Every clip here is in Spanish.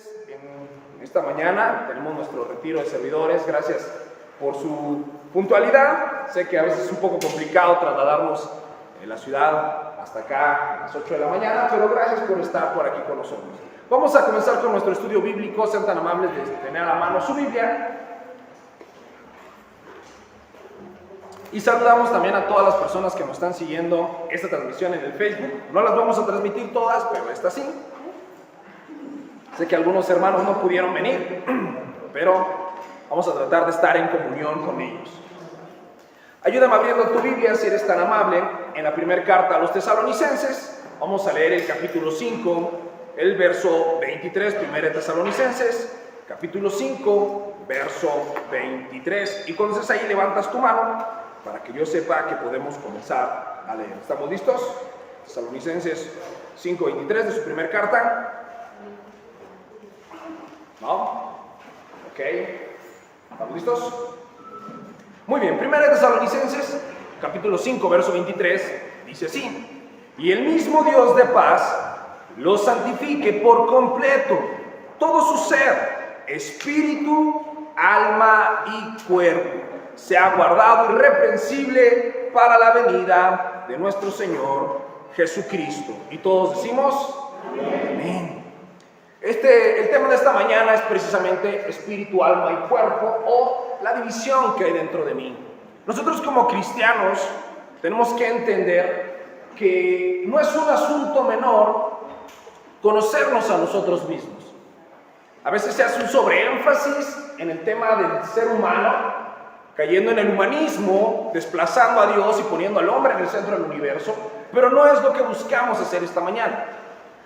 ustedes en esta mañana. Tenemos nuestro retiro de servidores. Gracias por su puntualidad. Sé que a veces es un poco complicado trasladarnos en la ciudad hasta acá a las 8 de la mañana, pero gracias por estar por aquí con nosotros. Vamos a comenzar con nuestro estudio bíblico. Sean tan amables de tener a la mano su Biblia. Y saludamos también a todas las personas que nos están siguiendo esta transmisión en el Facebook. No las vamos a transmitir todas, pero esta sí. Sé que algunos hermanos no pudieron venir, pero vamos a tratar de estar en comunión con ellos. Ayúdame abriendo tu Biblia, si eres tan amable, en la primera carta a los Tesalonicenses. Vamos a leer el capítulo 5, el verso 23, primera de Tesalonicenses, capítulo 5, verso 23. Y cuando estés ahí, levantas tu mano para que yo sepa que podemos comenzar a leer. ¿Estamos listos? Tesalonicenses 5, 23 de su primera carta. ¿No? Ok. ¿Estamos listos? Muy bien. Primera de Tesalonicenses, capítulo 5, verso 23, dice así: y el mismo Dios de paz los santifique por completo, todo su ser, espíritu, alma y cuerpo, sea guardado irreprensible para la venida de nuestro Señor Jesucristo. Y todos decimos amén. El tema de esta mañana es precisamente espíritu, alma y cuerpo, o la división que hay dentro de mí. Nosotros como cristianos tenemos que entender que no es un asunto menor conocernos a nosotros mismos. A veces se hace un sobreénfasis en el tema del ser humano, cayendo en el humanismo, desplazando a Dios y poniendo al hombre en el centro del universo, pero no es lo que buscamos hacer esta mañana.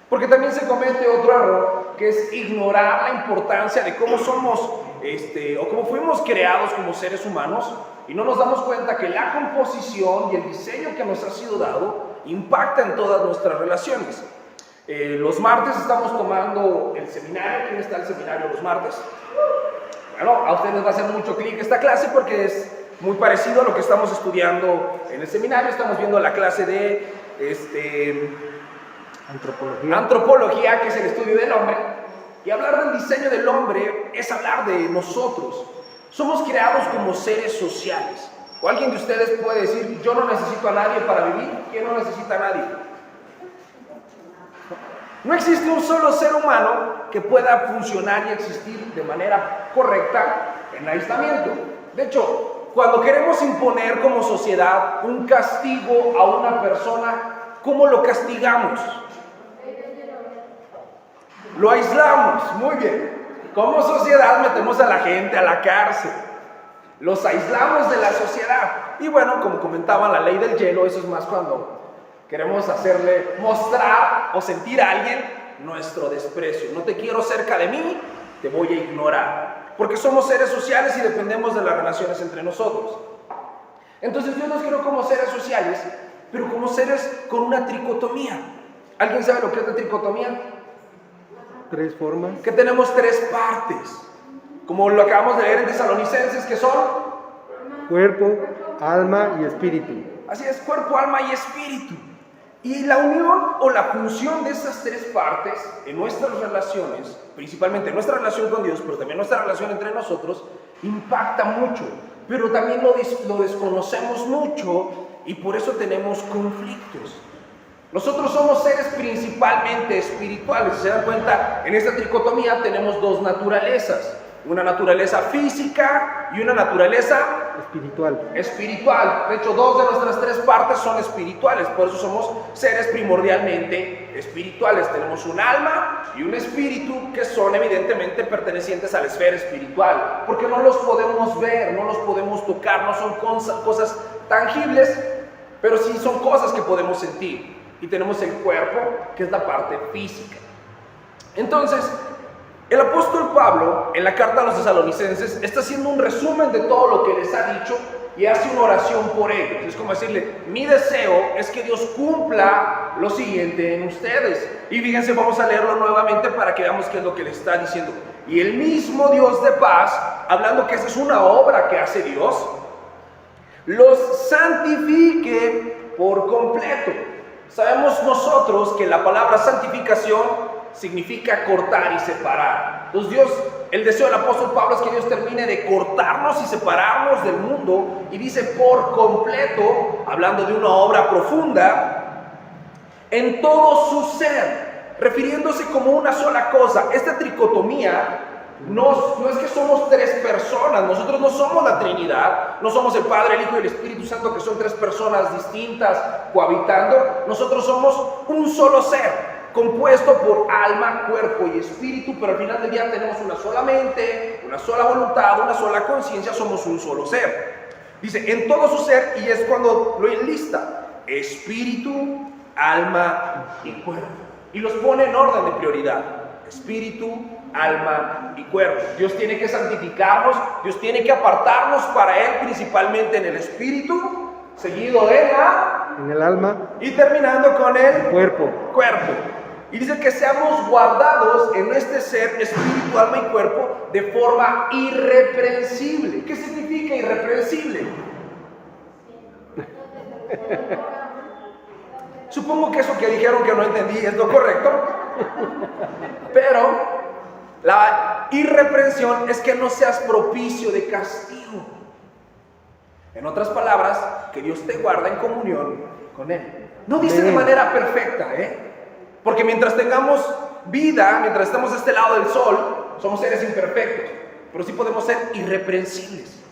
Porque también se comete otro error, que es ignorar la importancia de cómo somos, o cómo fuimos creados como seres humanos, y no nos damos cuenta que la composición y el diseño que nos ha sido dado impacta en todas nuestras relaciones. Los martes estamos tomando el seminario. ¿Quién está en el seminario los martes? Bueno, a ustedes les va a hacer mucho clic esta clase porque es muy parecido a lo que estamos estudiando en el seminario. Estamos viendo la clase de Antropología, que es el estudio del hombre. Y hablar del diseño del hombre es hablar de nosotros. Somos creados como seres sociales. O alguien de ustedes puede decir: yo no necesito a nadie para vivir. ¿Quién no necesita a nadie? No existe un solo ser humano que pueda funcionar y existir de manera correcta en aislamiento. De hecho, cuando queremos imponer como sociedad un castigo a una persona, ¿cómo lo castigamos? Lo aislamos. Muy bien. Como sociedad metemos a la gente a la cárcel. Los aislamos de la sociedad. Y bueno, como comentaba la ley del hielo, eso es más cuando queremos mostrar o sentir a alguien nuestro desprecio. No te quiero cerca de mí, te voy a ignorar. Porque somos seres sociales y dependemos de las relaciones entre nosotros. Entonces Dios nos creó como seres sociales, pero como seres con una tricotomía. ¿Alguien sabe lo que es la tricotomía? Tres formas. Que tenemos tres partes, como lo acabamos de leer en Tesalonicenses, que son cuerpo, alma y espíritu. Así es, cuerpo, alma y espíritu. Y la unión o la función de esas tres partes en nuestras relaciones, principalmente nuestra relación con Dios, pero también nuestra relación entre nosotros, impacta mucho, pero también lo desconocemos mucho y por eso tenemos conflictos. Nosotros somos seres principalmente espirituales. Si se dan cuenta, en esta tricotomía tenemos dos naturalezas: una naturaleza física y una naturaleza espiritual. De hecho, dos de nuestras tres partes son espirituales, por eso somos seres primordialmente espirituales. Tenemos un alma y un espíritu que son evidentemente pertenecientes a la esfera espiritual, porque no los podemos ver, no los podemos tocar, no son cosas tangibles, pero sí son cosas que podemos sentir. Y tenemos el cuerpo, que es la parte física. Entonces, el apóstol Pablo, en la carta a los Tesalonicenses, está haciendo un resumen de todo lo que les ha dicho y hace una oración por ellos. Es como decirle: mi deseo es que Dios cumpla lo siguiente en ustedes. Y fíjense, vamos a leerlo nuevamente para que veamos qué es lo que les está diciendo. Y el mismo Dios de paz, hablando que esa es una obra que hace Dios, los santifique por completo. Sabemos nosotros que la palabra santificación significa cortar y separar. Entonces Dios, el deseo del apóstol Pablo es que Dios termine de cortarnos y separarnos del mundo, y dice por completo, hablando de una obra profunda, en todo su ser, refiriéndose como una sola cosa. Esta tricotomía no es que somos tres personas, nosotros no somos la Trinidad, no somos el Padre, el Hijo y el Espíritu Santo, que son tres personas distintas cohabitando. Nosotros somos un solo ser, compuesto por alma, cuerpo y espíritu, pero al final del día tenemos una sola mente, una sola voluntad, una sola conciencia, somos un solo ser. Dice, en todo su ser, y es cuando lo enlista: espíritu, alma y cuerpo. Y los pone en orden de prioridad: espíritu, alma y cuerpo. Dios tiene que santificarnos, Dios tiene que apartarnos para Él, principalmente en el espíritu, seguido en el alma y terminando con el cuerpo. Y dice que seamos guardados en este ser, espíritu, alma y cuerpo, de forma irreprensible. ¿Qué significa irreprensible? Supongo que eso que dijeron que no entendí es lo correcto, pero la irreprensión es que no seas propicio de castigo. En otras palabras, que Dios te guarda en comunión con Él. No dice de manera perfecta, porque mientras tengamos vida, mientras estemos de este lado del sol, somos seres imperfectos, pero sí podemos ser irreprensibles.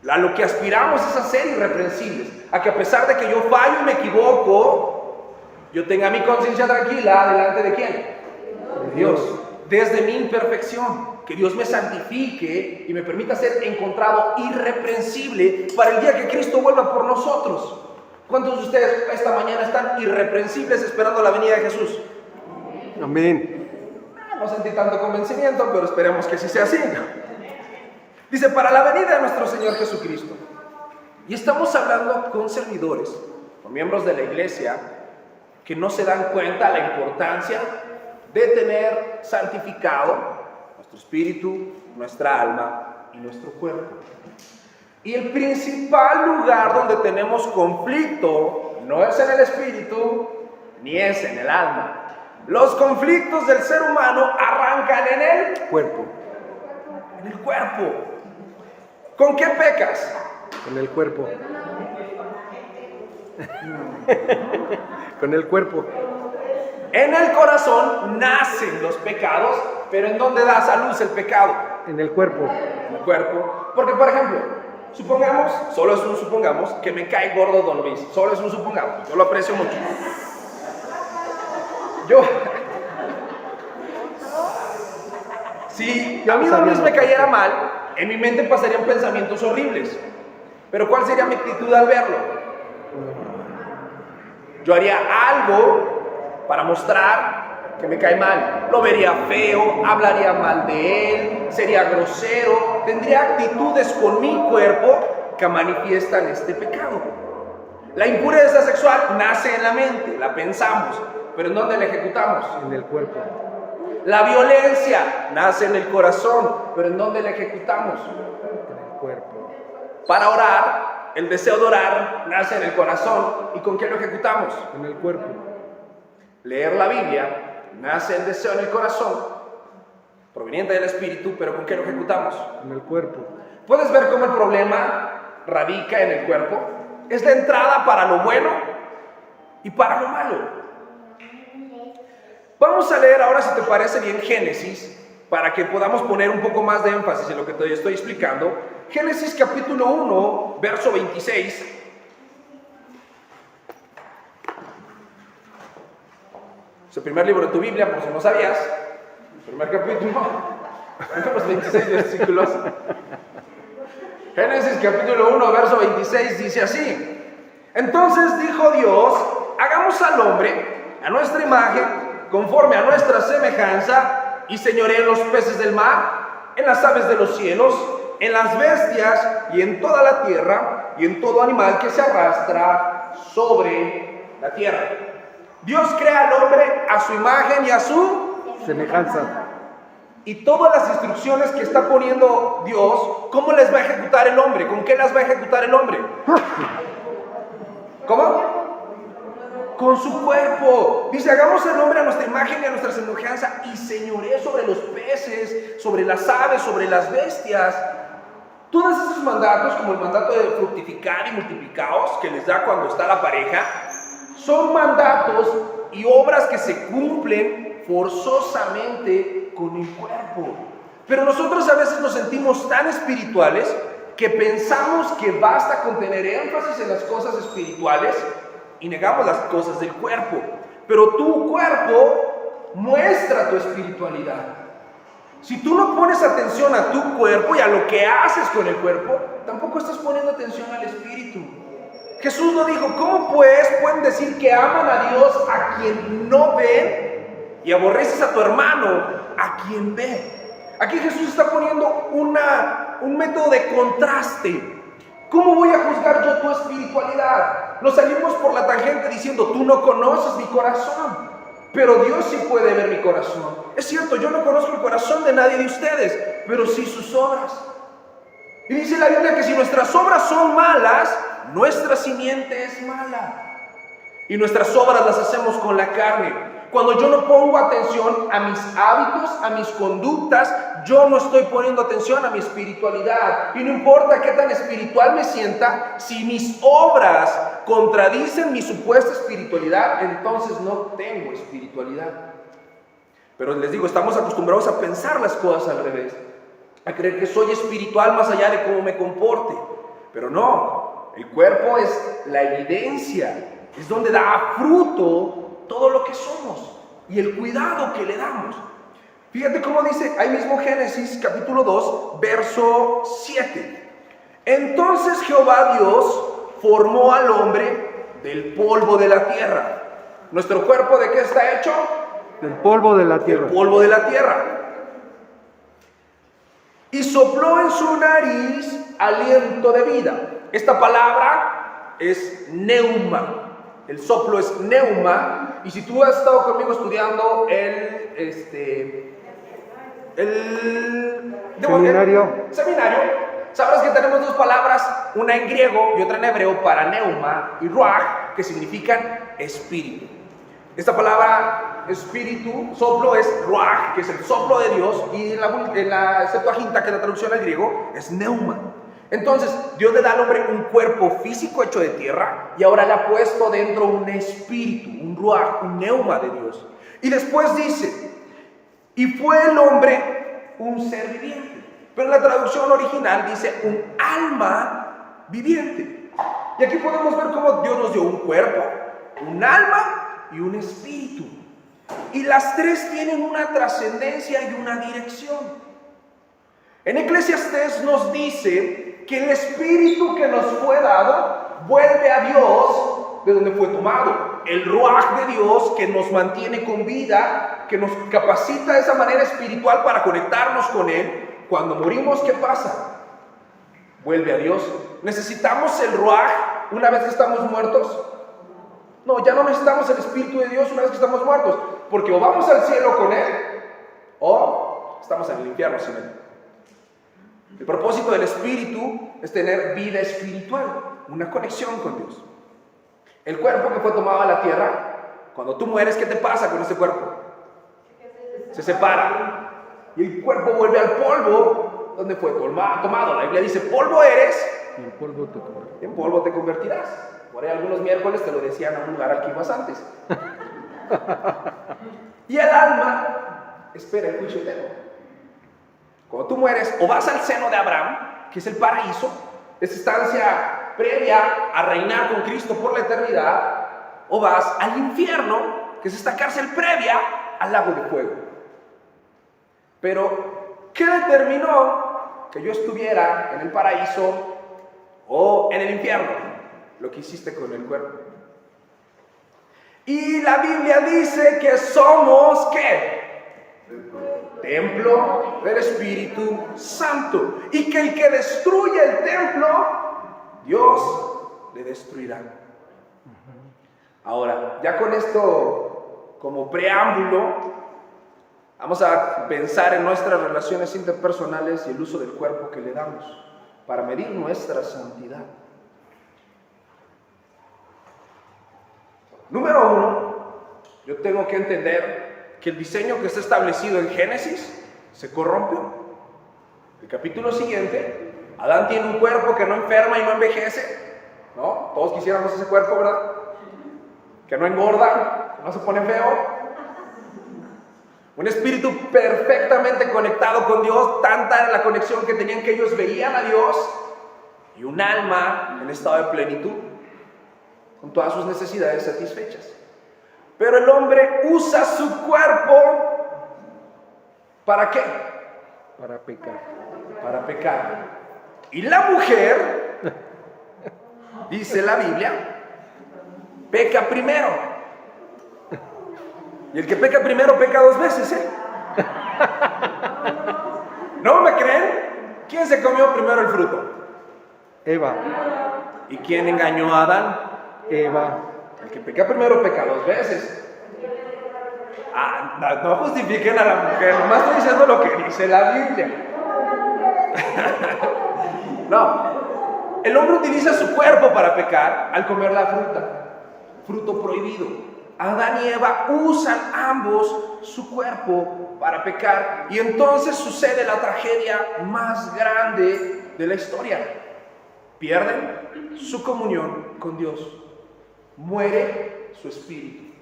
A lo que aspiramos es a ser irreprensibles, a que a pesar de que yo fallo y me equivoco, yo tenga mi conciencia tranquila delante de ¿quién? De Dios. Desde mi imperfección, que Dios me santifique y me permita ser encontrado irreprensible para el día que Cristo vuelva por nosotros. ¿Cuántos de ustedes esta mañana están irreprensibles esperando la venida de Jesús? Amén. No sentí tanto convencimiento, pero esperemos que sí sea así. Dice, para la venida de nuestro Señor Jesucristo. Y estamos hablando con servidores, con miembros de la iglesia, que no se dan cuenta de la importancia de tener santificado nuestro espíritu, nuestra alma y nuestro cuerpo. Y el principal lugar donde tenemos conflicto no es en el espíritu, ni es en el alma. Los conflictos del ser humano arrancan en el cuerpo. En el cuerpo. ¿Con qué pecas? Con el cuerpo. Con el cuerpo. En el corazón nacen los pecados, pero ¿en dónde da a luz el pecado? En el cuerpo. En el cuerpo. Porque, por ejemplo, supongamos, solo es un supongamos, que me cae gordo Don Luis. Solo es un supongamos. Yo lo aprecio mucho. Si a mí Don Luis me cayera mal, en mi mente pasarían pensamientos horribles. Pero ¿cuál sería mi actitud al verlo? Yo haría algo para mostrar que me cae mal. Lo vería feo, hablaría mal de él, sería grosero, tendría actitudes con mi cuerpo que manifiestan este pecado. La impureza sexual nace en la mente, la pensamos, pero ¿en dónde la ejecutamos? En el cuerpo. La violencia nace en el corazón, pero ¿en dónde la ejecutamos? En el cuerpo. Para orar, el deseo de orar nace en el corazón. ¿Y con qué lo ejecutamos? En el cuerpo. Leer la Biblia, nace el deseo en el corazón, proveniente del espíritu, pero ¿con qué lo ejecutamos? En el cuerpo. ¿Puedes ver cómo el problema radica en el cuerpo? Es la entrada para lo bueno y para lo malo. Vamos a leer ahora, si te parece bien, Génesis, para que podamos poner un poco más de énfasis en lo que te estoy explicando. Génesis capítulo 1, verso 26. Es el primer libro de tu Biblia, por si no sabías. El primer capítulo, los 26 versículos. Génesis capítulo 1, verso 26 dice así: entonces dijo Dios, hagamos al hombre a nuestra imagen, conforme a nuestra semejanza, y señoree en los peces del mar, en las aves de los cielos, en las bestias y en toda la tierra, y en todo animal que se arrastra sobre la tierra. Dios crea al hombre a su imagen y a su semejanza. Y todas las instrucciones que está poniendo Dios, ¿cómo les va a ejecutar el hombre? ¿Con qué las va a ejecutar el hombre? ¿Cómo? con su cuerpo. Dice, hagamos el hombre a nuestra imagen y a nuestra semejanza y señoree sobre los peces, sobre las aves, sobre las bestias. Todos esos mandatos, como el mandato de fructificar y multiplicaos, que les da cuando está la pareja, son mandatos y obras que se cumplen forzosamente con el cuerpo. Pero nosotros a veces nos sentimos tan espirituales que pensamos que basta con tener énfasis en las cosas espirituales y negamos las cosas del cuerpo. Pero tu cuerpo muestra tu espiritualidad. Si tú no pones atención a tu cuerpo y a lo que haces con el cuerpo, tampoco estás poniendo atención al espíritu. Jesús lo dijo, ¿cómo pues pueden decir que aman a Dios a quien no ven y aborreces a tu hermano a quien ve? Aquí Jesús está poniendo un método de contraste. ¿Cómo voy a juzgar yo tu espiritualidad? Nos salimos por la tangente diciendo, tú no conoces mi corazón, pero Dios sí puede ver mi corazón. Es cierto, yo no conozco el corazón de nadie de ustedes, pero sí sus obras. Y dice la Biblia que si nuestras obras son malas, nuestra simiente es mala. Y nuestras obras las hacemos con la carne. Cuando yo no pongo atención a mis hábitos, a mis conductas, yo no estoy poniendo atención a mi espiritualidad. Y no importa qué tan espiritual me sienta, si mis obras contradicen mi supuesta espiritualidad, entonces no tengo espiritualidad. Pero les digo, estamos acostumbrados a pensar las cosas al revés, a creer que soy espiritual más allá de cómo me comporte. Pero no, el cuerpo es la evidencia, es donde da fruto todo lo que somos y el cuidado que le damos. Fíjate cómo dice ahí mismo Génesis capítulo 2 verso 7. Entonces Jehová Dios formó al hombre del polvo de la tierra. ¿Nuestro cuerpo de qué está hecho? Del polvo de la tierra. Del polvo de la tierra. Y sopló en su nariz aliento de vida. Esta palabra es neuma. El soplo es neuma. Y si tú has estado conmigo estudiando el seminario, sabrás que tenemos dos palabras, una en griego y otra en hebreo para neuma y ruach, que significan espíritu. Esta palabra espíritu, soplo, es ruach, que es el soplo de Dios, y en la Septuaginta, que es la traducción al griego, es neuma. Entonces, Dios le da al hombre un cuerpo físico hecho de tierra y ahora le ha puesto dentro un espíritu, un ruach, un neuma de Dios. Y después dice, y fue el hombre un ser viviente. Pero en la traducción original dice un alma viviente. Y aquí podemos ver cómo Dios nos dio un cuerpo, un alma y un espíritu. Y las tres tienen una trascendencia y una dirección. En Eclesiastés nos dice que el espíritu que nos fue dado vuelve a Dios de donde fue tomado. El ruach de Dios que nos mantiene con vida, que nos capacita de esa manera espiritual para conectarnos con Él. Cuando morimos, ¿qué pasa? Vuelve a Dios. ¿Necesitamos el ruach una vez que estamos muertos? No, ya no necesitamos el espíritu de Dios una vez que estamos muertos, porque o vamos al cielo con Él o estamos en el infierno sin Él. El propósito del espíritu es tener vida espiritual, una conexión con Dios. El cuerpo que fue tomado a la tierra, cuando tú mueres, ¿qué te pasa con ese cuerpo? Se separa y el cuerpo vuelve al polvo donde fue tomado. La Biblia dice, polvo eres Y en polvo te convertirás. en polvo te convertirás. Por ahí algunos miércoles te lo decían a un lugar al que ibas antes. Y el alma espera el juicio eterno. Cuando tú mueres, o vas al seno de Abraham, que es el paraíso, esa estancia previa a reinar con Cristo por la eternidad, o vas al infierno, que es esta cárcel previa al lago de fuego. Pero, ¿qué determinó que yo estuviera en el paraíso o en el infierno? Lo que hiciste con el cuerpo. Y la Biblia dice que somos, ¿qué? Templo del Espíritu Santo. Y que el que destruye el templo, Dios le destruirá. Ahora, ya con esto como preámbulo, vamos a pensar en nuestras relaciones interpersonales y el uso del cuerpo que le damos para medir nuestra santidad. Número uno, yo tengo que entender que el diseño que está establecido en Génesis se corrompió. El capítulo siguiente, Adán tiene un cuerpo que no enferma y no envejece, ¿no? Todos quisiéramos ese cuerpo, ¿verdad? Que no engorda, que no se pone feo. Un espíritu perfectamente conectado con Dios, tanta era la conexión que tenían que ellos veían a Dios, y un alma en estado de plenitud, con todas sus necesidades satisfechas. Pero el hombre usa su cuerpo, ¿para qué? Para pecar. Para pecar. Y la mujer, dice la Biblia, peca primero. Y el que peca primero peca dos veces, ¿eh? ¿No me creen? ¿Quién se comió primero el fruto? Eva. ¿Y quién engañó a Adán? Eva. El que peca primero peca dos veces. No justifiquen a la mujer, nomás estoy diciendo lo que dice la Biblia. No, el hombre utiliza su cuerpo para pecar al comer la fruta, fruto prohibido. Adán y Eva usan ambos su cuerpo para pecar, y entonces sucede la tragedia más grande de la historia. Pierden su comunión con Dios. Muere su espíritu.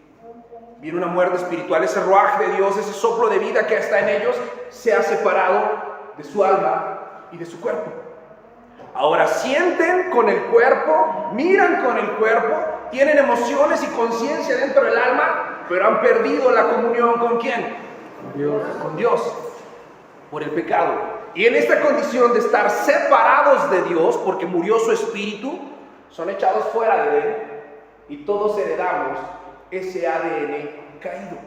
Viene una muerte espiritual. Ese ruaj de Dios, ese soplo de vida que está en ellos, se ha separado de su alma y de su cuerpo. Ahora sienten con el cuerpo, miran con el cuerpo, tienen emociones y conciencia dentro del alma, pero han perdido la comunión ¿con quién? Dios. Con Dios, por el pecado. Y en esta condición de estar separados de Dios, porque murió su espíritu, son echados fuera de él, y todos heredamos ese ADN caído.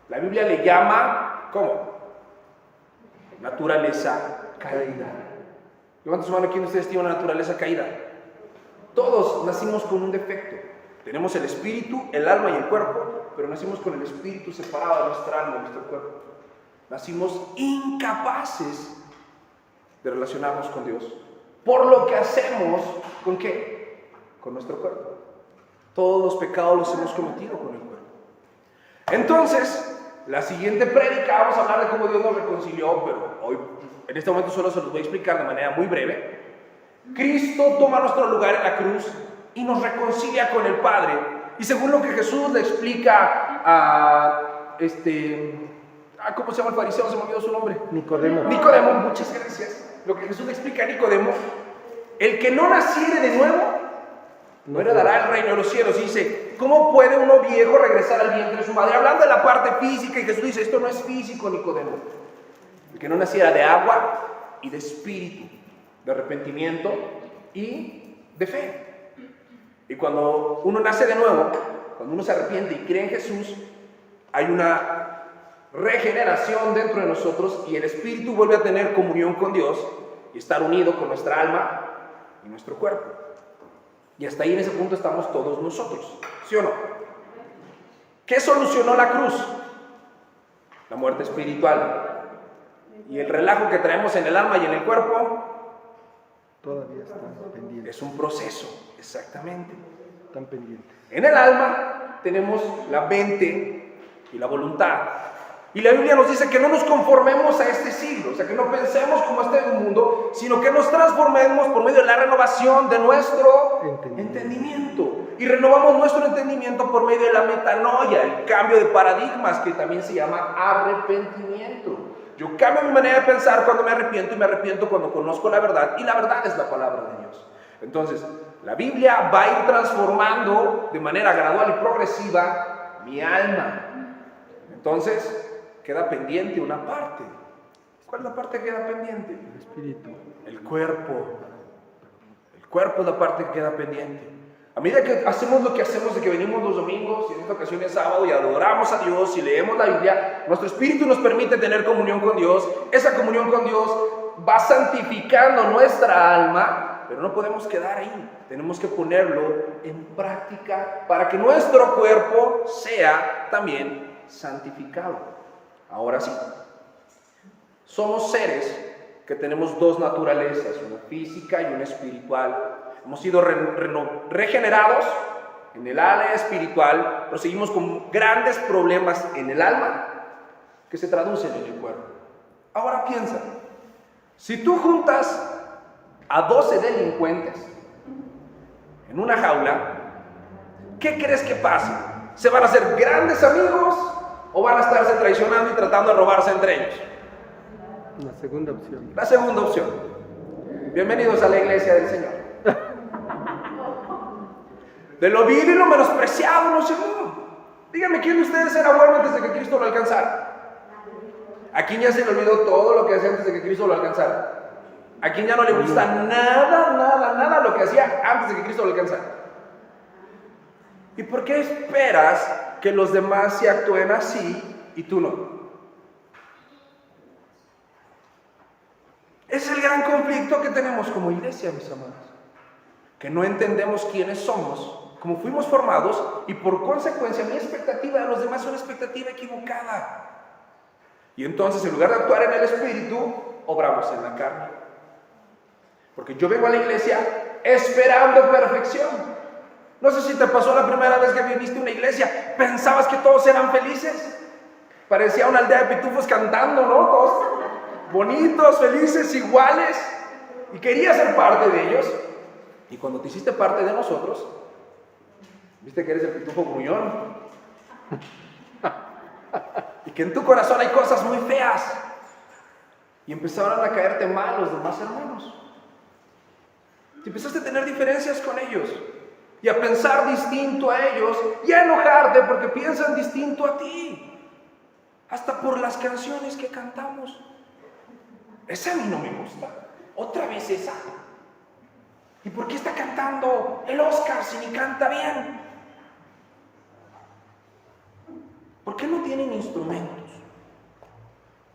La Biblia le llama, ¿cómo? Naturaleza caída. Levanta su mano, ¿quién de ustedes tiene una naturaleza caída? Todos nacimos con un defecto. Tenemos el espíritu, el alma y el cuerpo, pero nacimos con el espíritu separado de nuestra alma y nuestro cuerpo. Nacimos incapaces de relacionarnos con Dios. Por lo que hacemos, ¿con qué? Con nuestro cuerpo. Todos los pecados los hemos cometido con el cuerpo. Entonces, la siguiente prédica vamos a hablar de cómo Dios nos reconcilió, pero hoy, en este momento solo se los voy a explicar de manera muy breve. Cristo toma nuestro lugar en la cruz y nos reconcilia con el Padre. Y según lo que Jesús le explica a ¿cómo se llama el fariseo? Se me olvidó su nombre. Nicodemo. Nicodemo, muchas gracias. Lo que Jesús le explica a Nicodemo, el que no naciere de nuevo no heredará el reino de los cielos. Y dice, ¿cómo puede uno viejo regresar al vientre de su madre? Hablando de la parte física, y Jesús dice, esto no es físico, Nicodemo. El que no naciera de agua y de espíritu, de arrepentimiento y de fe. Y cuando uno nace de nuevo, cuando uno se arrepiente y cree en Jesús, hay una regeneración dentro de nosotros y el espíritu vuelve a tener comunión con Dios y estar unido con nuestra alma y nuestro cuerpo. Y hasta ahí en ese punto estamos todos nosotros, ¿sí o no? ¿Qué solucionó la cruz? La muerte espiritual. Y el relajo que traemos en el alma y en el cuerpo Todavía están pendientes. es un proceso, exactamente. Están pendientes. En el alma tenemos la mente y la voluntad. Y la Biblia nos dice que no nos conformemos a este siglo, o sea, que no pensemos como este mundo, sino que nos transformemos por medio de la renovación de nuestro entendimiento. Y renovamos nuestro entendimiento por medio de la metanoia, el cambio de paradigmas, que también se llama arrepentimiento. Yo cambio mi manera de pensar cuando me arrepiento, y me arrepiento cuando conozco la verdad, y la verdad es la palabra de Dios. Entonces, la Biblia va a ir transformando de manera gradual y progresiva mi alma. Entonces, queda pendiente una parte. ¿Cuál es la parte que queda pendiente? El espíritu. El cuerpo. El cuerpo es la parte que queda pendiente. A medida que hacemos lo que hacemos, de que venimos los domingos, y en esta ocasión es sábado, y adoramos a Dios, y leemos la Biblia, nuestro espíritu nos permite tener comunión con Dios. Esa comunión con Dios va santificando nuestra alma, pero no podemos quedar ahí. Tenemos que ponerlo en práctica para que nuestro cuerpo sea también santificado. Ahora sí, somos seres que tenemos dos naturalezas, una física y una espiritual. Hemos sido regenerados en el área espiritual, pero seguimos con grandes problemas en el alma que se traducen en el cuerpo. Ahora piensa, si tú juntas a 12 delincuentes en una jaula, ¿qué crees que pase? ¿Se van a hacer grandes amigos o van a estarse traicionando y tratando de robarse entre ellos? La segunda opción. La segunda opción. Bienvenidos a la iglesia del Señor. De lo vil y lo menospreciado nos llamó. Díganme, ¿quién de ustedes era bueno antes de que Cristo lo alcanzara? ¿A quién ya se le olvidó todo lo que hacía antes de que Cristo lo alcanzara? ¿A quién ya no le gusta nada lo que hacía antes de que Cristo lo alcanzara? ¿Y por qué esperas que los demás se actúen así y tú no? Es el gran conflicto que tenemos como iglesia, mis amados. Que no entendemos quiénes somos, cómo fuimos formados, y por consecuencia mi expectativa de los demás es una expectativa equivocada. Y entonces, en lugar de actuar en el espíritu, obramos en la carne. Porque yo vengo a la iglesia esperando perfección. No sé si te pasó la primera vez que viniste a una iglesia, pensabas que todos eran felices. Parecía una aldea de pitufos cantando, ¿no? Todos bonitos, felices, iguales. Y querías ser parte de ellos. Y cuando te hiciste parte de nosotros, viste que eres el pitufo gruñón. Y que en tu corazón hay cosas muy feas. Y empezaron a caerte mal los demás hermanos. Y empezaste a tener diferencias con ellos. Y a pensar distinto a ellos. Y a enojarte porque piensan distinto a ti. Hasta por las canciones que cantamos. Esa a mí no me gusta. Otra vez esa. ¿Y por qué está cantando el Oscar si ni canta bien? ¿Por qué no tienen instrumentos?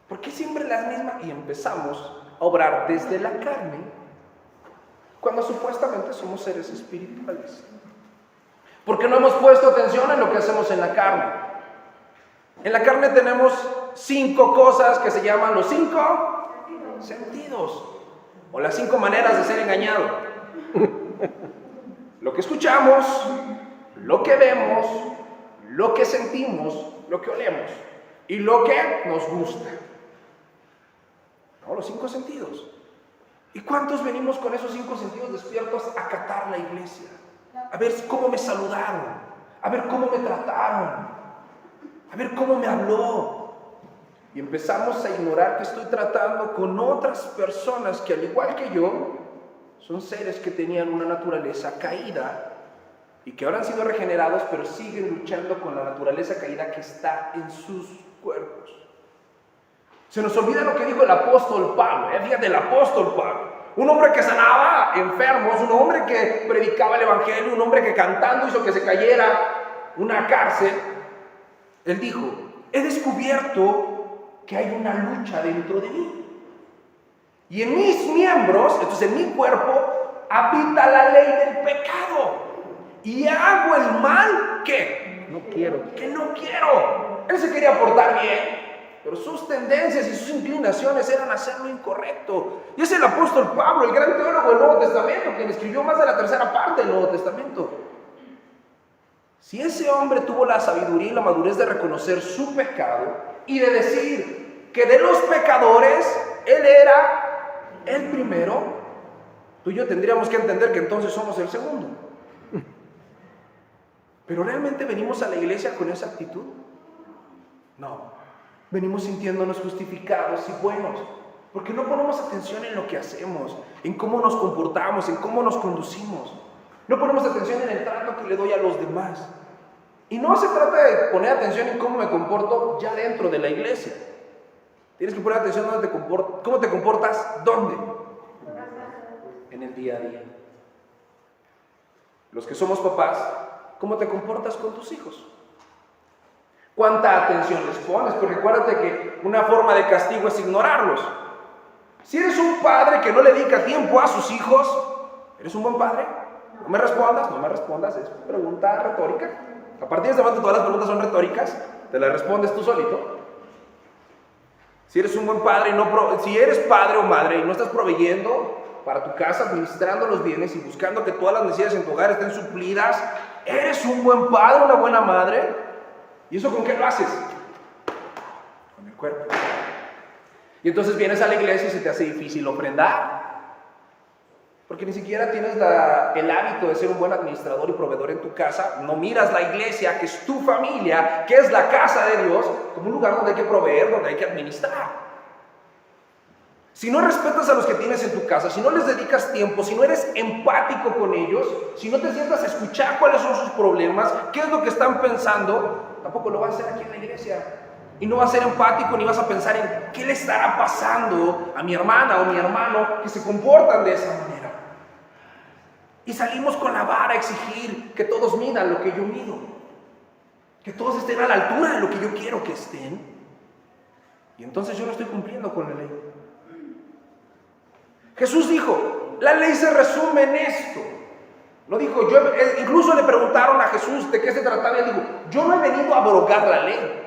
¿Por qué siempre las mismas? Y empezamos a obrar desde la carne, cuando supuestamente somos seres espirituales. ¿Por qué no hemos puesto atención en lo que hacemos en la carne? En la carne tenemos 5 cosas que se llaman los 5 sentidos, o las 5 maneras de ser engañado. Lo que escuchamos, lo que vemos, lo que sentimos, lo que olemos y lo que nos gusta. No, los 5 sentidos. ¿Y cuántos venimos con esos 5 sentidos despiertos a catar la iglesia? A ver cómo me saludaron, a ver cómo me trataron, a ver cómo me habló. Y empezamos a ignorar que estoy tratando con otras personas que, al igual que yo, son seres que tenían una naturaleza caída y que ahora han sido regenerados, pero siguen luchando con la naturaleza caída que está en sus cuerpos. Se nos olvida lo que dijo el apóstol Pablo. Fíjate, el apóstol Pablo, un hombre que sanaba enfermos, un hombre que predicaba el evangelio, un hombre que cantando hizo que se cayera una cárcel. Él dijo: he descubierto que hay una lucha dentro de mí. Y en mis miembros, entonces en mi cuerpo, habita la ley del pecado. Y hago el mal que no quiero. Que no quiero. Él se quería portar bien, pero sus tendencias y sus inclinaciones eran hacer lo incorrecto. Y es el apóstol Pablo, el gran teólogo del Nuevo Testamento, quien escribió más de la tercera parte del Nuevo Testamento. Si ese hombre tuvo la sabiduría y la madurez de reconocer su pecado y de decir que de los pecadores él era el primero, tú y yo tendríamos que entender que entonces somos el segundo. ¿Pero realmente venimos a la iglesia con esa actitud? No. Venimos sintiéndonos justificados y buenos, porque no ponemos atención en lo que hacemos, en cómo nos comportamos, en cómo nos conducimos. No ponemos atención en el trato que le doy a los demás. Y no se trata de poner atención en cómo me comporto ya dentro de la iglesia. Tienes que poner atención en cómo te comportas, ¿dónde? En el día a día. Los que somos papás, ¿cómo te comportas con tus hijos? ¿Cuánta atención les pones? Porque acuérdate que una forma de castigo es ignorarlos. Si eres un padre que no le dedica tiempo a sus hijos, ¿eres un buen padre? No me respondas, es pregunta retórica. A partir de este momento todas las preguntas son retóricas, te las respondes tú solito. Si eres un buen padre si eres padre o madre y no estás proveyendo para tu casa, administrando los bienes y buscando que todas las necesidades en tu hogar estén suplidas, ¿Eres un buen padre, una buena madre? ¿Y eso con qué lo haces? Con el cuerpo. Y entonces vienes a la iglesia y se te hace difícil ofrendar. Porque ni siquiera tienes el hábito de ser un buen administrador y proveedor en tu casa. No miras la iglesia, que es tu familia, que es la casa de Dios, como un lugar donde hay que proveer, donde hay que administrar. Si no respetas a los que tienes en tu casa, si no les dedicas tiempo, si no eres empático con ellos, si no te sientas a escuchar cuáles son sus problemas, qué es lo que están pensando, tampoco lo vas a hacer aquí en la iglesia. Y no vas a ser empático ni vas a pensar en qué le estará pasando a mi hermana o mi hermano que se comportan de esa manera. Y salimos con la vara a exigir que todos midan lo que yo mido, que todos estén a la altura de lo que yo quiero que estén. Y entonces yo no estoy cumpliendo con la ley. Jesús dijo, la ley se resume en esto. Lo dijo, incluso le preguntaron a Jesús de qué se trataba y él dijo, yo no he venido a abrogar la ley.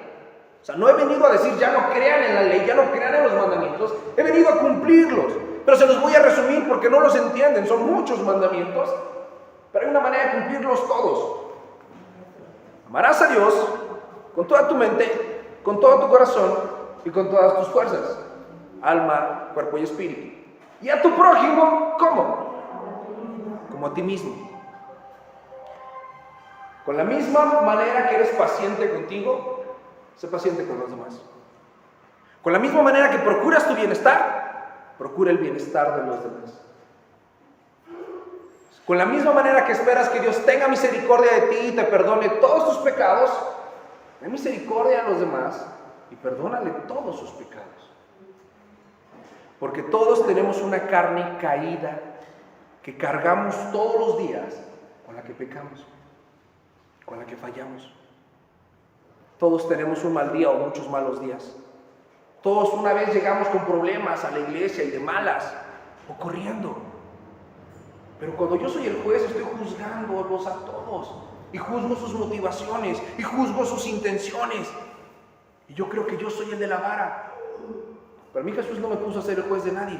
O sea, no he venido a decir ya no crean en la ley, ya no crean en los mandamientos, he venido a cumplirlos. Pero se los voy a resumir porque no los entienden, son muchos mandamientos, pero hay una manera de cumplirlos todos. Amarás a Dios con toda tu mente, con todo tu corazón y con todas tus fuerzas, alma, cuerpo y espíritu. Y a tu prójimo, ¿cómo? Como a ti mismo. Con la misma manera que eres paciente contigo, sé paciente con los demás. Con la misma manera que procuras tu bienestar, procura el bienestar de los demás. Con la misma manera que esperas que Dios tenga misericordia de ti y te perdone todos tus pecados, ten misericordia a los demás y perdónale todos sus pecados. Porque todos tenemos una carne caída que cargamos todos los días, con la que pecamos, con la que fallamos. Todos tenemos un mal día o muchos malos días. Todos una vez llegamos con problemas a la iglesia y de malas, o corriendo. Pero cuando yo soy el juez, estoy juzgándolos a todos. Y juzgo sus motivaciones, y juzgo sus intenciones. Y yo creo que yo soy el de la vara. Pero a mí Jesús no me puso a ser el juez de nadie.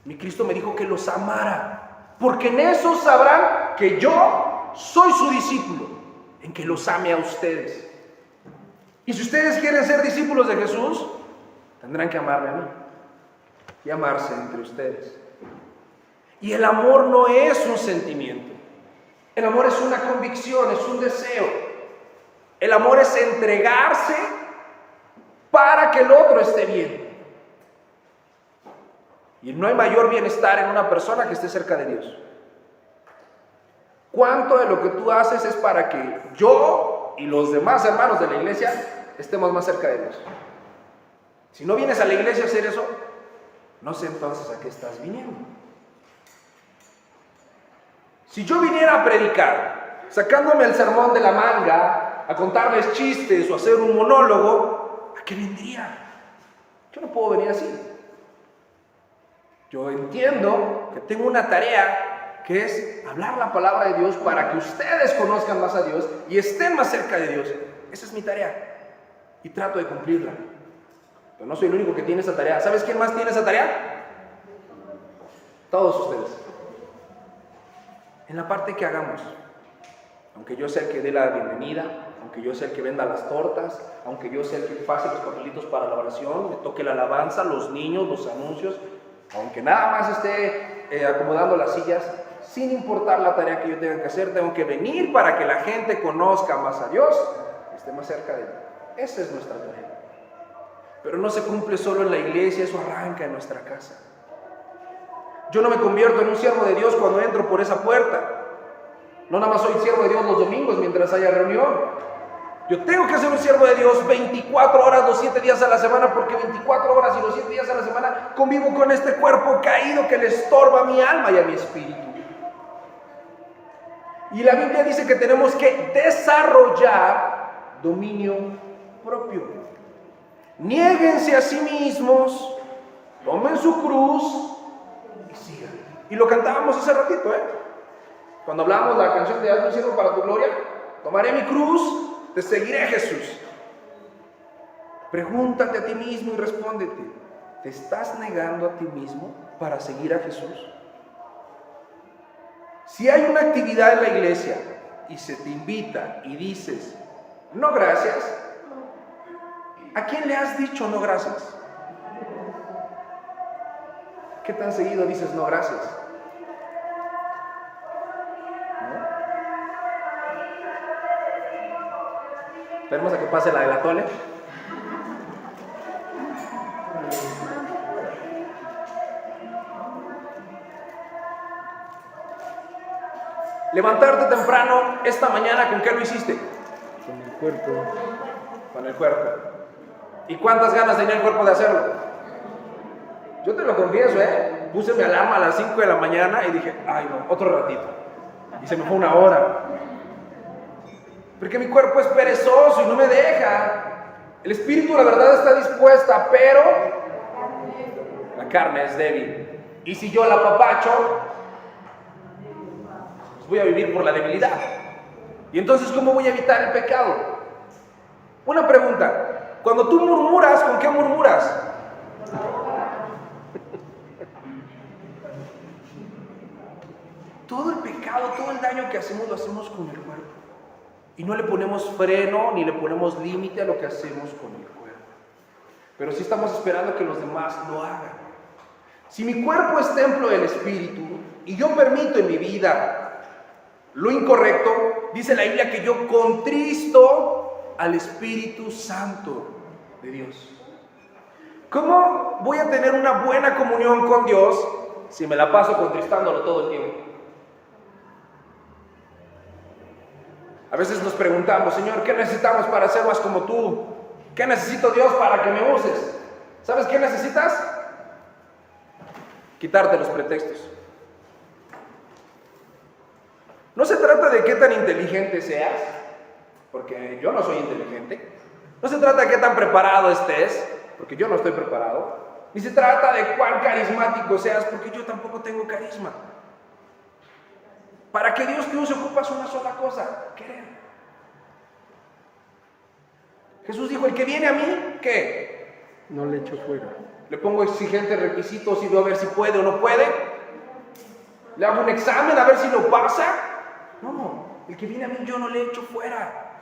Mi Cristo me dijo que los amara. Porque en eso sabrán que yo soy su discípulo, en que los ame a ustedes. Y si ustedes quieren ser discípulos de Jesús, tendrán que amarme a mí y amarse entre ustedes. Y el amor no es un sentimiento. El amor es una convicción, es un deseo. El amor es entregarse para que el otro esté bien. Y no hay mayor bienestar en una persona que esté cerca de Dios. ¿Cuánto de lo que tú haces es para que yo y los demás hermanos de la iglesia estemos más cerca de Dios? Si no vienes a la iglesia a hacer eso, no sé entonces a qué estás viniendo. Si yo viniera a predicar, sacándome el sermón de la manga, a contarles chistes o hacer un monólogo, ¿a qué vendría? Yo no puedo venir así. Yo entiendo que tengo una tarea que es hablar la palabra de Dios para que ustedes conozcan más a Dios y estén más cerca de Dios. Esa es mi tarea. Y trato de cumplirla. Pero no soy el único que tiene esa tarea. ¿Sabes quién más tiene esa tarea? Todos ustedes. En la parte que hagamos, aunque yo sea el que dé la bienvenida, aunque yo sea el que venda las tortas, aunque yo sea el que pase los papelitos para la oración, me toque la alabanza, los niños, los anuncios, aunque nada más esté acomodando las sillas, sin importar la tarea que yo tenga que hacer, tengo que venir para que la gente conozca más a Dios y esté más cerca de Él. Esa es nuestra tarea. Pero no se cumple solo en la iglesia, eso arranca en nuestra casa. Yo no me convierto en un siervo de Dios cuando entro por esa puerta. No nada más soy siervo de Dios los domingos mientras haya reunión. Yo tengo que ser un siervo de Dios 24 horas los 7 días a la semana, porque 24 horas y los 7 días a la semana convivo con este cuerpo caído que le estorba a mi alma y a mi espíritu. Y la Biblia dice que tenemos que desarrollar dominio propio. Niéguense a sí mismos, tomen su cruz y sigan. Y lo cantábamos hace ratito, cuando hablábamos la canción de Hazme un siervo para tu gloria. Tomaré mi cruz, te seguiré, Jesús. Pregúntate a ti mismo y respóndete: ¿te estás negando a ti mismo para seguir a Jesús? Si hay una actividad en la iglesia y se te invita y dices, no gracias, ¿a quién le has dicho no gracias? ¿Qué tan seguido dices no gracias? ¿No? Esperemos a que pase la del atole. Levantarte temprano esta mañana, ¿con qué lo hiciste? Con el cuerpo. Con el cuerpo. ¿Y cuántas ganas tenía el cuerpo de hacerlo? Yo te lo confieso, puse mi alarma a las 5 de la mañana y dije, ay no, otro ratito. Y se me fue una hora. Porque mi cuerpo es perezoso y no me deja. El espíritu, la verdad, está dispuesta, pero la carne es débil. Y si yo la apapacho, pues voy a vivir por la debilidad. Y entonces, ¿cómo voy a evitar el pecado? Una pregunta. Cuando tú murmuras, ¿con qué murmuras? Todo el pecado, todo el daño que hacemos, lo hacemos con el cuerpo. Y no le ponemos freno ni le ponemos límite a lo que hacemos con el cuerpo. Pero sí estamos esperando que los demás lo hagan. Si mi cuerpo es templo del Espíritu y yo permito en mi vida lo incorrecto, dice la Biblia que yo contristo al Espíritu Santo de Dios. ¿Cómo voy a tener una buena comunión con Dios si me la paso contristándolo todo el tiempo? A veces nos preguntamos, Señor, ¿qué necesitamos para ser más como tú? ¿Qué necesito, Dios, para que me uses? ¿Sabes qué necesitas? Quitarte los pretextos. No se trata de qué tan inteligente seas, porque yo no soy inteligente. No se trata de qué tan preparado estés, porque yo no estoy preparado. Ni se trata de cuán carismático seas, porque yo tampoco tengo carisma. Para que Dios te use ocupas una sola cosa, querer. Jesús dijo, el que viene a mí, ¿qué? No le echo fuera. Le pongo exigentes requisitos y veo a ver si puede o no puede. Le hago un examen a ver si lo pasa. No, el que viene a mí yo no le echo fuera.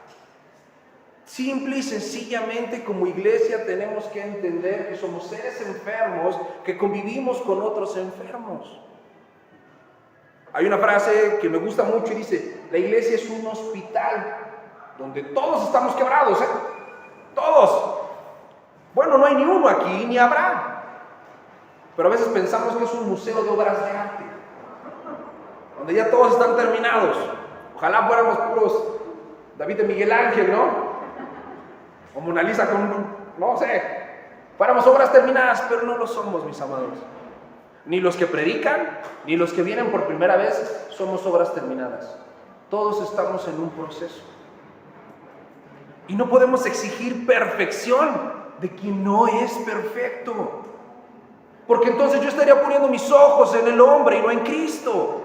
Simple y sencillamente como iglesia tenemos que entender que somos seres enfermos, que convivimos con otros enfermos. Hay una frase que me gusta mucho y dice, la iglesia es un hospital donde todos estamos quebrados, todos. Bueno, no hay ni uno aquí, ni habrá. Pero a veces pensamos que es un museo de obras de arte, donde ya todos están terminados. Ojalá fuéramos puros David de Miguel Ángel, ¿no? O Mona Lisa con, no sé, fuéramos obras terminadas, pero no lo somos, mis amados. Ni los que predican, ni los que vienen por primera vez somos obras terminadas. Todos estamos en un proceso. Y no podemos exigir perfección de quien no es perfecto. Porque entonces yo estaría poniendo mis ojos en el hombre y no en Cristo.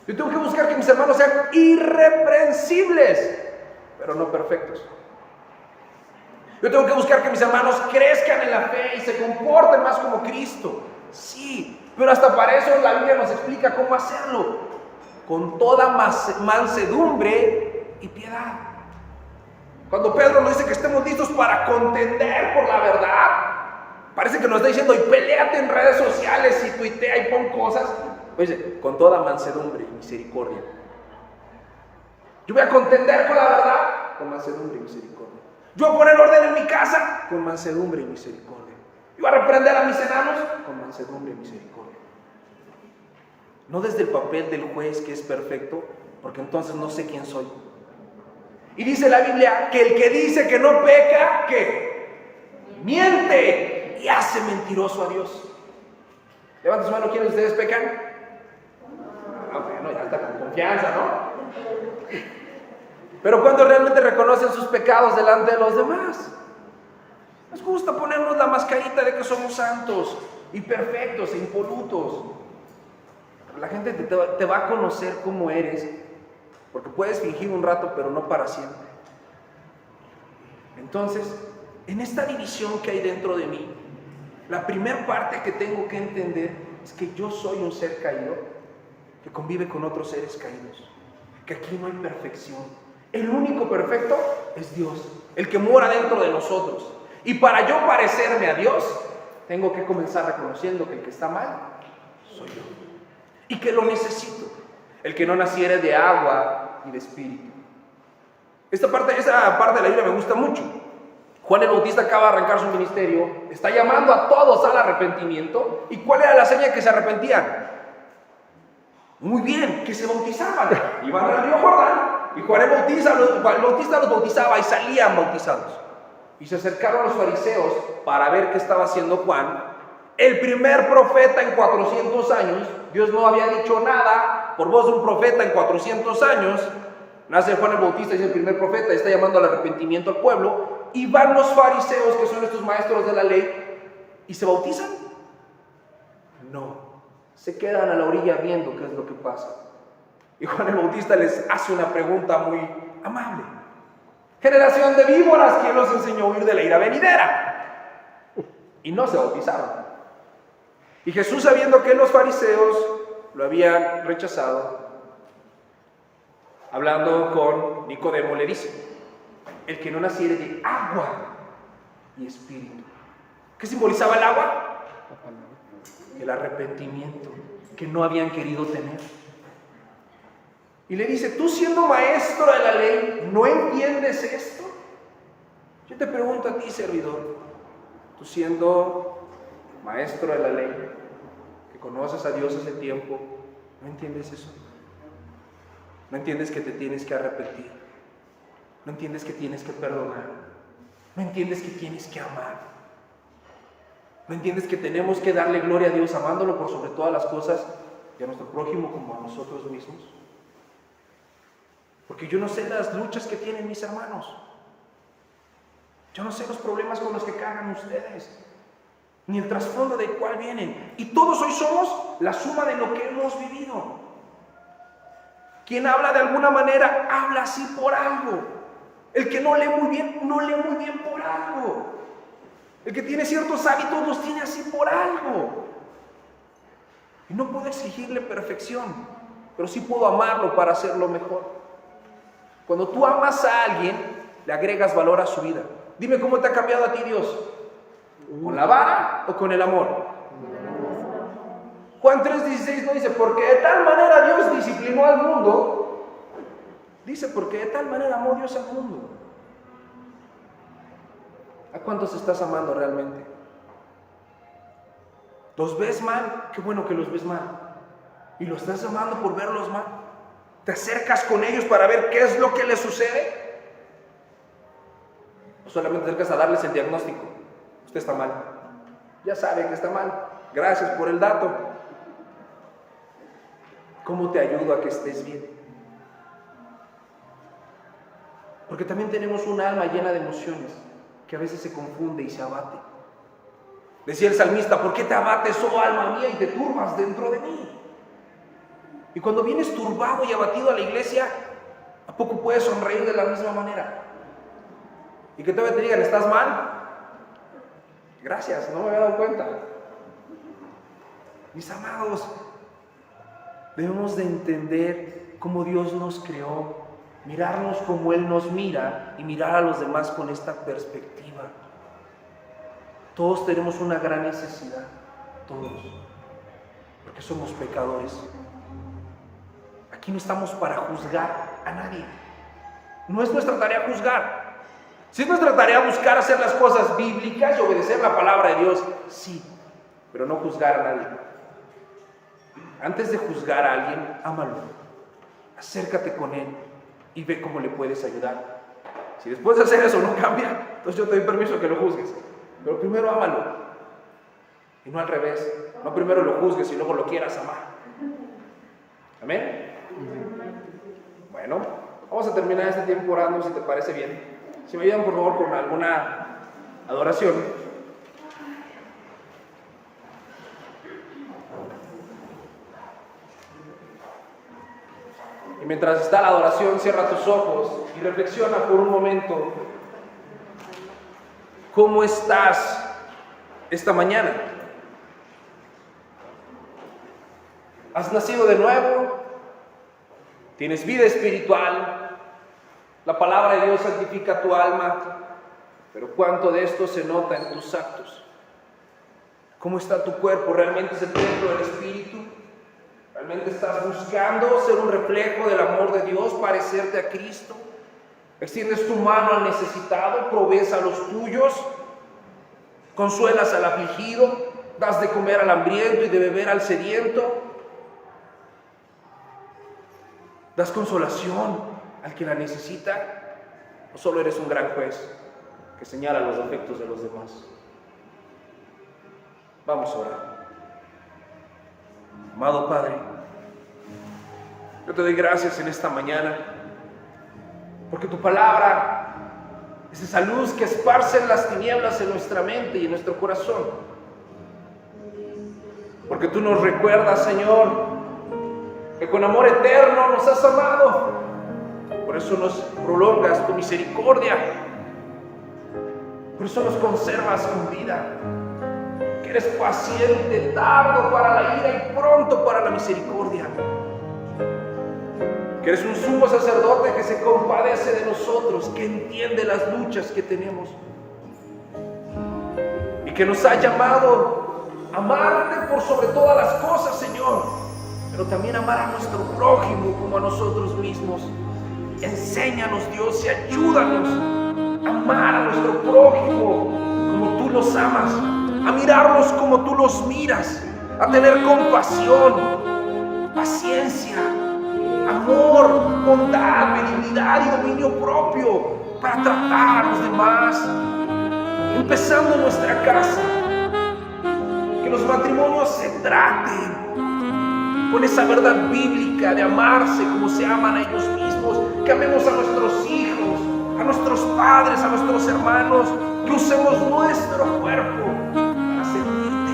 Yo tengo que buscar que mis hermanos sean irreprensibles, pero no perfectos. Yo tengo que buscar que mis hermanos crezcan en la fe y se comporten más como Cristo. Sí, pero hasta para eso la Biblia nos explica cómo hacerlo. Con toda mansedumbre y piedad. Cuando Pedro nos dice que estemos listos para contender por la verdad, parece que nos está diciendo, y peleate en redes sociales y tuitea y pon cosas. Oye, con toda mansedumbre y misericordia. Yo voy a contender con la verdad, con mansedumbre y misericordia. Yo voy a poner orden en mi casa, con mansedumbre y misericordia. Yo voy a reprender a mis enanos, con mansedumbre y misericordia. No desde el papel del juez que es perfecto, porque entonces no sé quién soy. Y dice la Biblia que el que dice que no peca, ¿qué? Miente y hace mentiroso a Dios. Levanten su mano, ¿quiénes de ustedes pecan? Bueno, ya está con confianza, ¿no? Pero cuando realmente reconocen sus pecados delante de los demás, les gusta ponernos la mascarita de que somos santos y perfectos e impolutos. La gente te va a conocer como eres, porque puedes fingir un rato, pero no para siempre. Entonces, en esta división que hay dentro de mí, la primera parte que tengo que entender es que yo soy un ser caído, que convive con otros seres caídos, que aquí no hay perfección. El único perfecto es Dios, el que mora dentro de nosotros. Y para yo parecerme a Dios, tengo que comenzar reconociendo que el que está mal soy yo y que lo necesito. El que no naciere de agua y de espíritu. Esa parte de la Biblia me gusta mucho. Juan el Bautista acaba de arrancar su ministerio, está llamando a todos al arrepentimiento. ¿Y cuál era la seña que se arrepentían? Muy bien, que se bautizaban. Iban al río Jordán y Juan el Bautista los bautizaba y salían bautizados. Y se acercaron los fariseos para ver qué estaba haciendo Juan. El primer profeta en 400 años. Dios no había dicho nada por voz de un profeta en 400 años. Nace Juan el Bautista, es el primer profeta, está llamando al arrepentimiento al pueblo. Y van los fariseos, que son estos maestros de la ley, y se bautizan. No, se quedan a la orilla viendo qué es lo que pasa. Y Juan el Bautista les hace una pregunta muy amable. Generación de víboras, ¿quién los enseñó a huir de la ira venidera? Y no se bautizaron. Y Jesús, sabiendo que los fariseos lo habían rechazado, hablando con Nicodemo, le dice: el que no naciere de agua y espíritu. ¿Qué simbolizaba el agua? El arrepentimiento que no habían querido tener. Y le dice: tú siendo maestro de la ley, ¿no entiendes esto? Yo te pregunto a ti, servidor, tú siendo maestro de la ley, que conoces a Dios hace tiempo, ¿no entiendes eso? ¿No entiendes que te tienes que arrepentir? ¿No entiendes que tienes que perdonar? ¿No entiendes que tienes que amar? ¿No entiendes que tenemos que darle gloria a Dios amándolo por sobre todas las cosas y a nuestro prójimo como a nosotros mismos? Porque yo no sé las luchas que tienen mis hermanos. Yo no sé los problemas con los que cargan ustedes, ni el trasfondo del cual vienen. Y todos hoy somos la suma de lo que hemos vivido. Quien habla de alguna manera, habla así por algo. El que no lee muy bien, no lee muy bien por algo. El que tiene ciertos hábitos, los tiene así por algo. Y no puedo exigirle perfección, pero sí puedo amarlo para hacerlo mejor. Cuando tú amas a alguien, le agregas valor a su vida. Dime cómo te ha cambiado a ti Dios. ¿Con la vara o con el amor? Juan 3:16 no dice, porque de tal manera Dios disciplinó al mundo. Dice, porque de tal manera amó Dios al mundo. ¿A cuántos estás amando realmente? ¿Los ves mal? Qué bueno que los ves mal. ¿Y los estás amando por verlos mal? ¿Te acercas con ellos para ver qué es lo que les sucede? ¿O solamente te acercas a darles el diagnóstico? Usted está mal. Ya sabe que está mal. Gracias por el dato. ¿Cómo te ayudo a que estés bien? Porque también tenemos un alma llena de emociones que a veces se confunde y se abate. Decía el salmista, ¿por qué te abates, oh alma mía, y te turbas dentro de mí? Y cuando vienes turbado y abatido a la iglesia, ¿a poco puedes sonreír de la misma manera? Y que todavía te digan, ¿estás mal? Gracias, no me había dado cuenta. Mis amados, debemos de entender cómo Dios nos creó, mirarnos como Él nos mira y mirar a los demás con esta perspectiva. Todos tenemos una gran necesidad, todos, porque somos pecadores. Aquí no estamos para juzgar a nadie. No es nuestra tarea juzgar. Si es nuestra tarea buscar hacer las cosas bíblicas y obedecer la palabra de Dios, sí, pero no juzgar a nadie. Antes de juzgar a alguien, ámalo. Acércate con él y ve cómo le puedes ayudar. Si después de hacer eso no cambia, entonces yo te doy permiso que lo juzgues. Pero primero ámalo. Y no al revés. No primero lo juzgues y luego lo quieras amar. ¿Amén? Bueno, vamos a terminar este tiempo orando, si te parece bien. Si me ayudan por favor con alguna adoración. Y mientras está la adoración, cierra tus ojos y reflexiona por un momento. ¿Cómo estás esta mañana? has nacido de nuevo, tienes vida espiritual, la palabra de Dios santifica tu alma, pero ¿cuánto de esto se nota en tus actos? ¿Cómo está tu cuerpo? ¿Realmente es el templo del Espíritu? ¿Realmente estás buscando ser un reflejo del amor de Dios, parecerte a Cristo? ¿Extiendes tu mano al necesitado, provees a los tuyos, consuelas al afligido, das de comer al hambriento y de beber al sediento? ¿Das consolación al que la necesita? ¿O solo eres un gran juez que señala los defectos de los demás? Vamos a orar. Amado Padre, yo te doy gracias en esta mañana, porque tu palabra es esa luz que esparce las tinieblas en nuestra mente y en nuestro corazón. Porque tú nos recuerdas, Señor, que con amor eterno nos has amado. Por eso nos prolongas tu misericordia. Por eso nos conservas con vida. Que eres paciente, tardo para la ira y pronto para la misericordia. Que eres un sumo sacerdote que se compadece de nosotros, que entiende las luchas que tenemos. Y que nos ha llamado a amarte por sobre todas las cosas, Señor. Pero también amar a nuestro prójimo como a nosotros mismos. Enséñanos, Dios, y ayúdanos a amar a nuestro prójimo como tú los amas, a mirarlos como tú los miras, a tener compasión, paciencia, amor, bondad, benignidad y dominio propio para tratar a los demás, empezando en nuestra casa. Que los matrimonios se traten con esa verdad bíblica de amarse como se aman a ellos mismos, que amemos a nuestros hijos, a nuestros padres, a nuestros hermanos, que usemos nuestro cuerpo para servirte,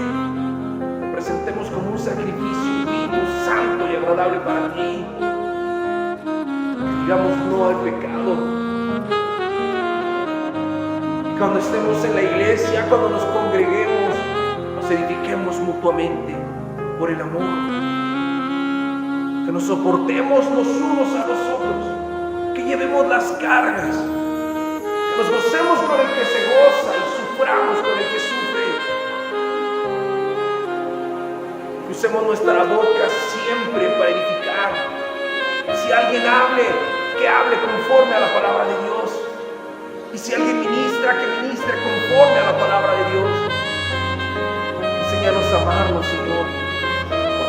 lo presentemos como un sacrificio vivo, santo y agradable para ti, que digamos no al pecado. Y cuando estemos en la iglesia, cuando nos congreguemos, nos edifiquemos mutuamente por el amor. Que nos soportemos los unos a los otros, que llevemos las cargas, que nos gocemos con el que se goza y suframos con el que sufre. Que usemos nuestra boca siempre para edificar. Si alguien hable, que hable conforme a la palabra de Dios. Y si alguien ministra, que ministre conforme a la palabra de Dios. Enséñanos a amarnos, Señor,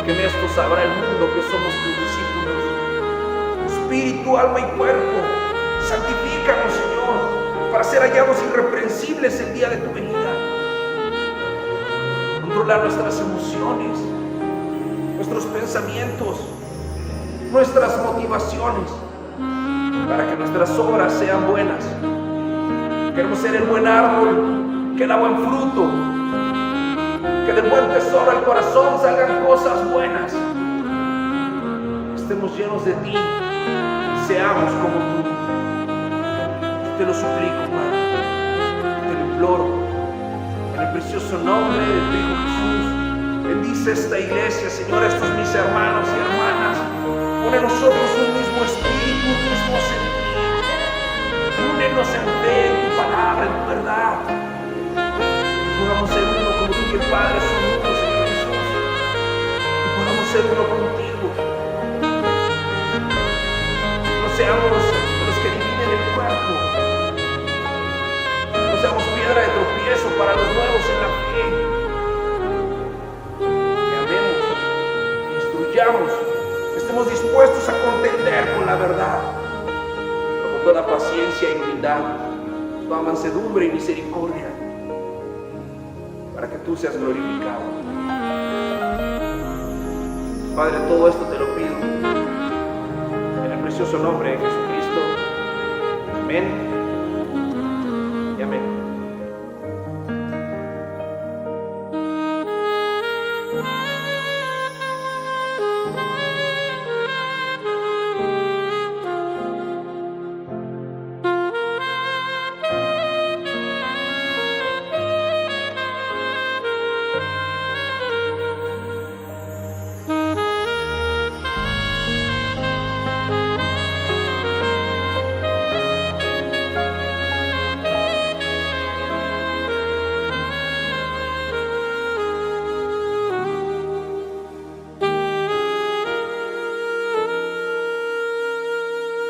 que en esto sabrá el mundo que somos tus discípulos. Espíritu, alma y cuerpo, santifícanos, Señor, para ser hallados irreprensibles el día de tu venida. Controlar nuestras emociones, nuestros pensamientos, nuestras motivaciones, para que nuestras obras sean buenas. Queremos ser el buen árbol que da buen fruto, que del buen tesoro del corazón salgan cosas buenas. Estemos llenos de ti y seamos como tú. Te lo suplico, Padre, te lo imploro, en el precioso nombre de tu Hijo Jesús. Bendice esta iglesia, Señor, estos mis hermanos y hermanas. Pon en nosotros un mismo espíritu, un mismo sentir. Únenos en fe, en tu palabra, en tu verdad. Podamos ser uno como tú y el Padre son uno, Señor Jesús. Y podamos ser uno contigo. No seamos los que dividen el cuerpo. No seamos piedra de tropiezo para los nuevos en la fe. Que amemos, que instruyamos, que estemos dispuestos a contender con la verdad, pero con toda paciencia y humildad, toda mansedumbre y misericordia, para que tú seas glorificado. Padre, todo esto te lo pido en el precioso nombre de Jesucristo. Amén y amén.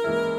Thank you.